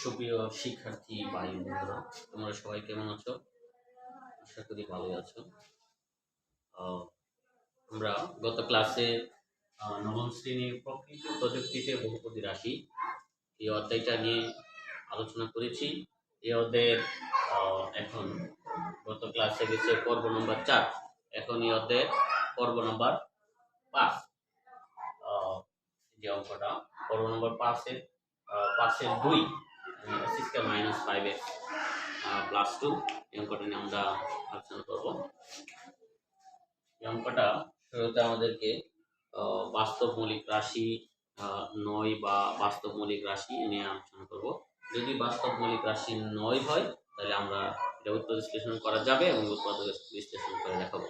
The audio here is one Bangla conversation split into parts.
সুপ্রিয় শিক্ষার্থী ভাই বন্ধুরা, তোমরা সবাই কেমন আছো? আশা করি ভালোই আছো। আমরা গত ক্লাসে নবম শ্রেণীর প্রকৃতি ও প্রযুক্তিতে বহুপদী রাশি এই অধ্যায়টা নিয়ে আলোচনা করেছি। এই অধ্যায়ের এখন গত ক্লাসে গেছে পর্ব নম্বর 4, এখন এই অধ্যায়ের পর্ব নম্বর 5। যে অঙ্কটা পর্ব নম্বর 5-এর 2 সিস্টেম -5x + 2 এই অঙ্কটা নিয়ে আমরা আলোচনা করব। এই অঙ্কটা শুরুতে আমাদেরকে বাস্তব মৌলিক রাশি নয় বা বাস্তব মৌলিক রাশি নিয়ে আলোচনা করব। যদি বাস্তব মৌলিক রাশি নয় হয় তাহলে আমরা এটা উৎপাদক বিশ্লেষণ করা যাবে এবং উৎপাদক বিশ্লেষণ করে দেখাবো।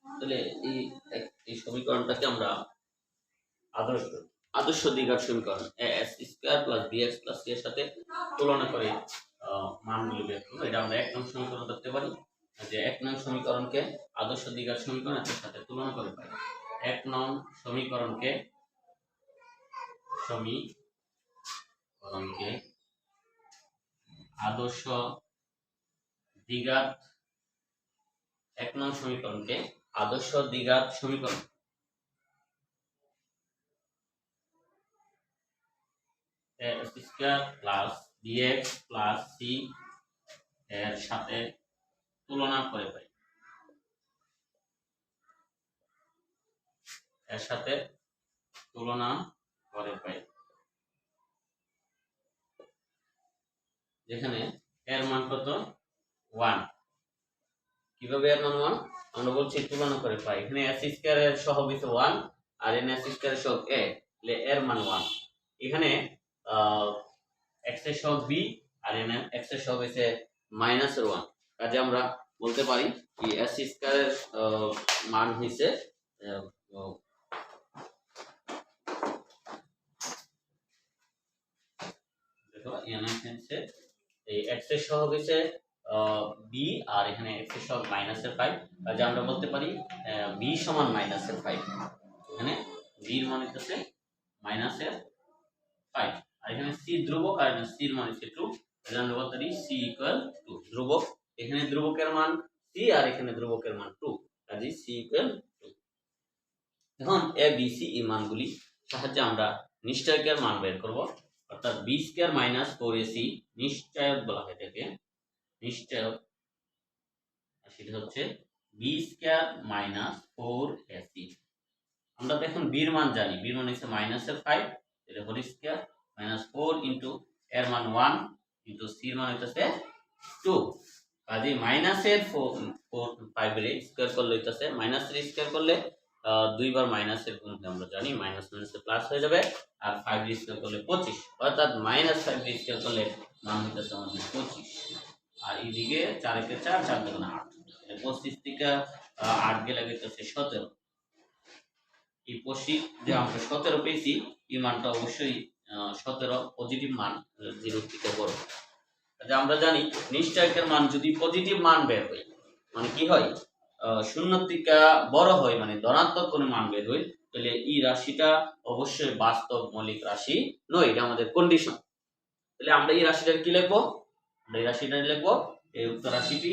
তাহলে এই সমীকরণটাকে আমরা আদর্শ দ্বিঘাত সমীকরণ a² + bx + c এর সাথে তুলনা করে মানগুলি বের করব। এটা আমরা 1 নং সমীকরণ করতে পারি, যে 1 নং সমীকরণকে আদর্শ দ্বিঘাত সমীকরণের সাথে তুলনা করে পাই। 1 নং সমীকরণকে আদর্শ দ্বিঘাত 1 নং সমীকরণকে আদর্শ দ্বিঘাত সমীকরণ a² + bx + c এর সাথে তুলনা করে পাই। যেখানে এর মান কত? 1। কিভাবে এর মান 1? আমরা বলছি তুলনা করে পাই। এখানে s² এর সহগ হইছে 1 আর n s² এর সহগ a, তাহলে এর মান 1। এখানে x এর সহগ b আর n x এর সহগ হইছে -1। কাজে আমরা বলতে পারি কি s² এর মান হইছে দেখো n এই x এর সহগ হইছে b আর এখানে x এর সহগ -5। কাজে আমরা বলতে পারি b সমান -5। এখানে b এর মান হইছে -5 আর এখানে c ধ্রুবক আর c এর মান হচ্ছে 2। তাহলে আমরা বলতে পারি c = 2। ধ্রুবক, এখানে ধ্রুবকের মান c আর এখানে ধ্রুবকের মান 2, কাজে c = 2। এখন a b c এই মানগুলি সাহায্যে আমরা নিশ্চয়কের মান বের করব, অর্থাৎ b² - 4ac নিশ্চয়ক বলা হয় এটাকে। নিশ্চয়ক সেটা হচ্ছে b² - 4ac। আমরা তো এখন b এর মান জানি, b এর মান হচ্ছে -5, তাহলে হোল স্কয়ার -4 ইনটু এর মান 1 ইনটু c এর মান হইতাছে 2। কাজে মাইনাসের 5 এর স্কয়ার করলে হইতাছে -3 স্কয়ার করলে 2 বার মাইনাসের গুণ আমরা জানি, মাইনাস মাইনাসে প্লাস হয়ে যাবে। আর 5 এর স্কয়ার করলে 25, অর্থাৎ -5 এর স্কয়ার করলে মান হইতাছে আমাদের 25। আর এইদিকে 4 কে 4, 4 দুগুণে 8, 25 থেকে 8 গেলে হইতাছে 17। এই 25 যে আমরা 17 পেয়েছি, এই মানটা অবশ্যই 17 পজিটিভ মান, 0 থেকে বড়। তাহলে আমরা জানি নিশ্চয়কের মান যদি পজিটিভ মান বের হয়, মানে কি হয়, 0 থেকে বড় হয়, মানে ধনাত্মক কোনো মান বের হয়, তাহলে এই রাশিটা অবশ্যই বাস্তব মৌলিক রাশি নয়। এটা আমাদের কন্ডিশন। তাহলে আমরা এই রাশিটা কি লিখবো? আমরা এই রাশিটা লিখবো এই উক্ত রাশিটি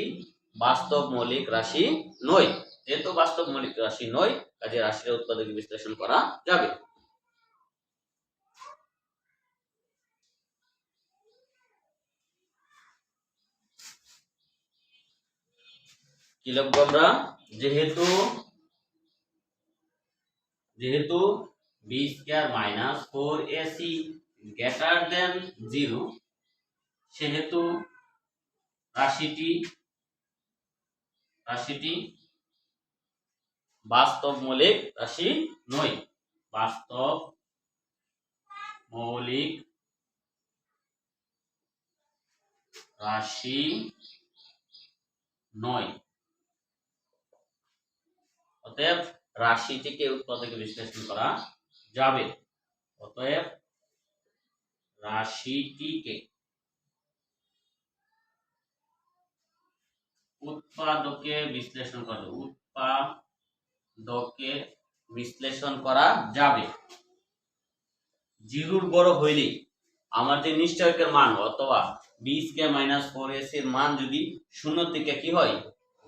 বাস্তব মৌলিক রাশি নয়। যেহেতু বাস্তব মৌলিক রাশি নয়, কাজে রাশির উৎপাদক বিশ্লেষণ করা যাবে। কি লিখবো আমরা? যেহেতু b² - 4ac > 0, সেহেতু রাশিটি বাস্তব মৌলিক রাশি নয়। বাস্তব মৌলিক রাশি নয়। অতএব রাশিটিকে উৎপাদকে বিশ্লেষণ করা যাবে। অতএব রাশিটিকে উৎপাদকে বিশ্লেষণ করা যাবে, উৎপাদকে বিশ্লেষণ করা যাবে। জিরোর বড় হইলে আমার যে নিশ্চয়কের মান অথবা বি স্কয়ার মাইনাস 4ac এর মান যদি শূন্য থেকে কি হয়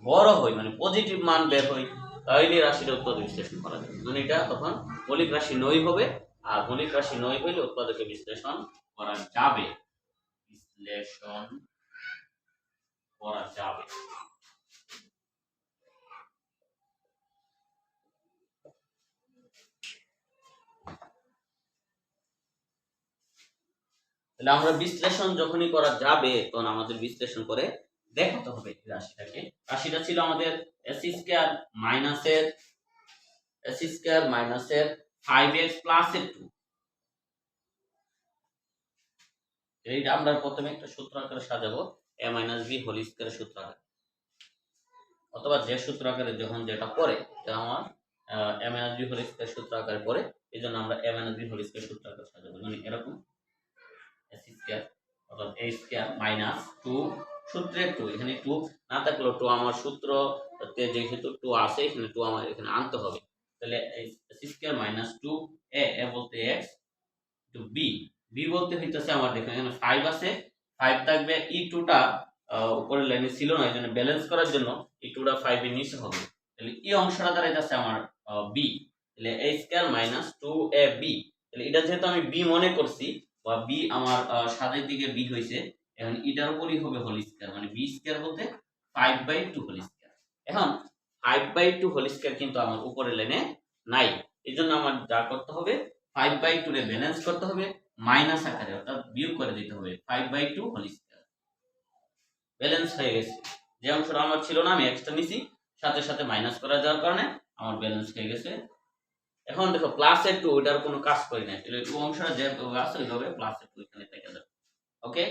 বড় হয়, মানে পজিটিভ মান বের হয়, তাহলে রাশিটা উৎপাদক বিশ্লেষণ করা যাবে। মানে এটা তখন মৌলিক রাশি নয় হবে, আর মৌলিক রাশি নয় হইলে উৎপাদকে বিশ্লেষণ করা যাবে, বিশ্লেষণ করা যাবে। তাহলে আমরা বিশ্লেষণ যখনই করা যাবে তখন আমাদের বিশ্লেষণ করে দেখাতে হবে রাশিটাকে। রাশিটা ছিল আমাদের ac স্কয়ার মাইনাসের 5x প্লাস এর 2। এইটা আমরা প্রথমে একটা সূত্র আকারে সাজাবো, a - b হোল স্কয়ার সূত্র আকারে, অথবা যে সূত্র আকারে যখন যেটা পড়ে এটা আমার a - b হোল স্কয়ার সূত্র আকারে পড়ে, এইজন্য আমরা a - b হোল স্কয়ার সূত্র আকারে সাজাবো। মানে এরকম ac স্কয়ার অর্থাৎ a স্কয়ার মাইনাস 2 সূত্রে 2, এখানে 2 না থাকলেও 2 আমার সূত্রতে যেহেতু 2 আছে এখানে 2 আমার এখানে আনতে হবে। তাহলে ac square minus 2a, a বলতে x, টু b, b বলতে হইতাছে আমার দেখেন এখানে 5 আছে, 5 থাকবে, e2 টা উপরের লাইনে ছিল না, এজন্য ব্যালেন্স করার জন্য e2 টা 5 এর নিচে হবে। তাহলে এই অংশটা দাঁড়াইতাছে আমার b, তাহলে a স্কয়ার মাইনাস 2ab। তাহলে এটা যেহেতু আমি b মনে করছি বা b আমার সাদের দিকে b হইছে, এখন এটার উপরই হবে হোল স্কয়ার, মানে b স্কয়ার বলতে 5/2 হোল স্কয়ার। এখন 5/2 হোল স্কয়ার কিন্তু আমার উপরের লাইনে নাই, এজন্য আমার যা করতে হবে 5/2 রে ব্যালেন্স করতে হবে মাইনাস আকারে, অর্থাৎ বিয়োগ করে দিতে হবে 5/2 হোল স্কয়ার। ব্যালেন্স হয়ে গেছে, যে অংশটা আমার ছিল না আমি এক্সট্রা নিছি, সাথে সাথে মাইনাস করা যাওয়ার কারণে আমার ব্যালেন্স হয়ে গেছে। এখন দেখো প্লাস এর 2 ওটার কোনো কাজ করি না, তাহলে 2 অংশটা যে আছে ওইভাবে প্লাস এর 2 এখানে থেকে যাবে। ওকে,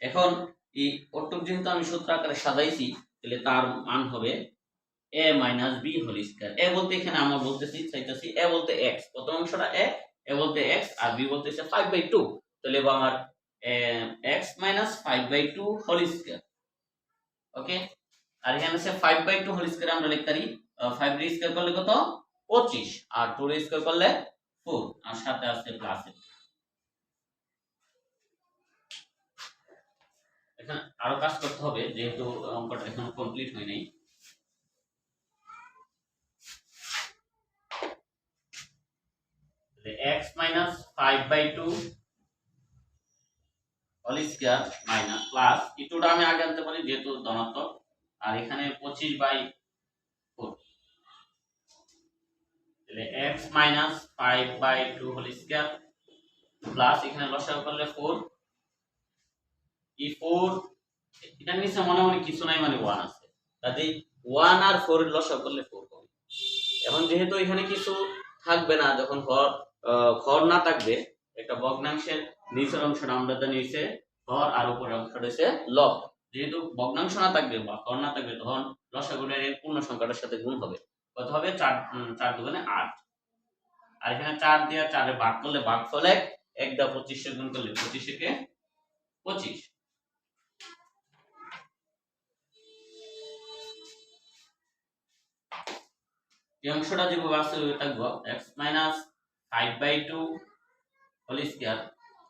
এখন এই অটুক যেহেতু আমি সূত্র আকারে সাজাইছি, তাহলে তার মান হবে a - b whole square. a বলতে এখানে আমরা চাইতেছি a বলতে x, প্রথম অংশটা a বলতে x আর b বলতে 5/2, তাহলে আমার x - 5/2 হোল স্কয়ার। ওকে, আর এখানে আছে 5/2 হোল স্কয়ার আমরা লিখতে পারি 5 রে স্কয়ার করলে কত 25, আর 2 রে স্কয়ার করলে 4, আর সাথে আছে প্লাস। এখানে আরো কাজ করতে হবে যেহেতু অঙ্কটা এখনো কমপ্লিট হয় নাই। x - 5/2 whole square minus plus e2 টা আমি আগে আনতে পারি যেহেতু ধনাত্মক, আর এখানে 25/4, তাহলে x - 5/2 হোল স্কয়ার প্লাস এখানে লসাগু করলে 4, e4 এটা নিচে মনে মনে কিছু নাই, মানে 1 আছে, তাহলে 1 আর 4 এর লসাগু করলে 4 হবে। এখন যেহেতু এখানে কিছু থাকবে না, যখন হর না থাকবে, একটা ভগ্নাংশের নিচের অংশটা আমরা জানি হইছে হর আর উপরের অংশটা হইছে লব, যেহেতু ভগ্নাংশ না থাকবে বা হর না থাকবে তখন লসাগুটার এর পূর্ণ সংখ্যাটার সাথে গুণ হবে, কত হবে 4 দুগুণে 8, আর এখানে 4 দিয়ে 4 এ ভাগ করলে ভাগফল 1, 1 দা 25 এ গুণ করলে 25 একে 25। এই অংশটা যেভাবে আছে ওই থাকবো x - 5/2 হোল স্কয়ার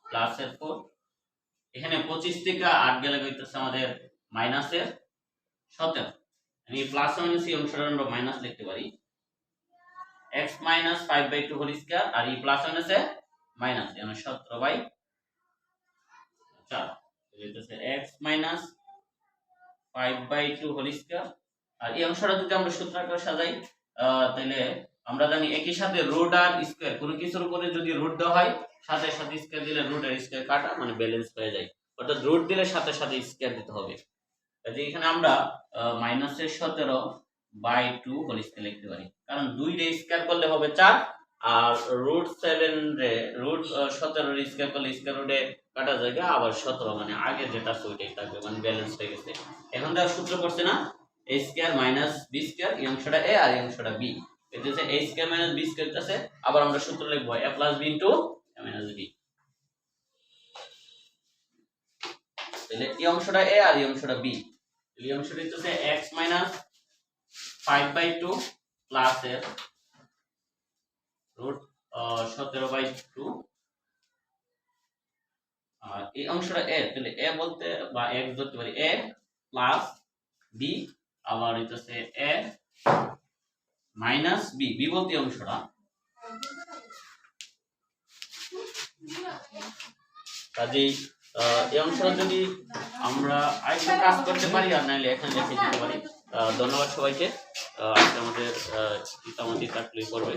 প্লাস এর 4, এখানে 25 থেকে 8 গেলে হইতেছে আমাদের মাইনাসের 17, আমি প্লাস মাইনাস এই অংশটা আমরা মাইনাস লিখতে পারি, x - 5/2 হোল স্কয়ার আর এই প্লাস মাইনাসে মাইনাস, মানে 17/4 হইতেছে x - 5/2 হোল স্কয়ার। আর এই অংশটা যদি আমরা সূত্র আকারে সাজাই তাহলে আমরা জানি একই সাথে রুট আর স্কয়ার, কোনো কিছুর উপরে যদি রুট দেওয়া হয় সাথে সাথে স্কয়ার দিলে রুট আর স্কয়ার কাটা, মানে ব্যালেন্স হয়ে যায়, অর্থাৎ রুট দিলে সাথে সাথে স্কয়ার দিতে হবে। তাহলে এখানে আমরা মাইনাসের 17/2 হোল স্কয়ার লিখতে পারি, কারণ 2 রে স্কয়ার করলে হবে 4, আর রুট 7 রে রুট 17 রে স্কয়ার করলে স্কয়ার রুটে কাটা জায়গা আবার 17, মানে আগে যেটা আছে ওইটাই থাকবে, মানে ব্যালেন্স হয়ে গেছে। এখন যা সূত্র করছে না a square minus b square, এই অংশটা a আর এই অংশটা b, এটা হচ্ছে a square minus b square আছে, আবার আমরা সূত্র লিখব a plus b into a minus b, তাহলে এই অংশটা a আর এই অংশটা b, এই অংশটি হচ্ছে x মাইনাস 5/2 প্লাস এর রুট 17/2 আর এই অংশটা a, তাহলে a বলতে বা x ধরতে পারি a প্লাস b, আবার হইতেছে a মাইনাস b, b বলতে এই অংশটা। কাজেই এই অংশটা যদি আমরা আরেকটু কাজ করতে পারি আর নাইলে এখানে লিখে দিতে পারি। ধন্যবাদ সবাইকে। আজকে আমাদের ইতামতি চাকরি করবে।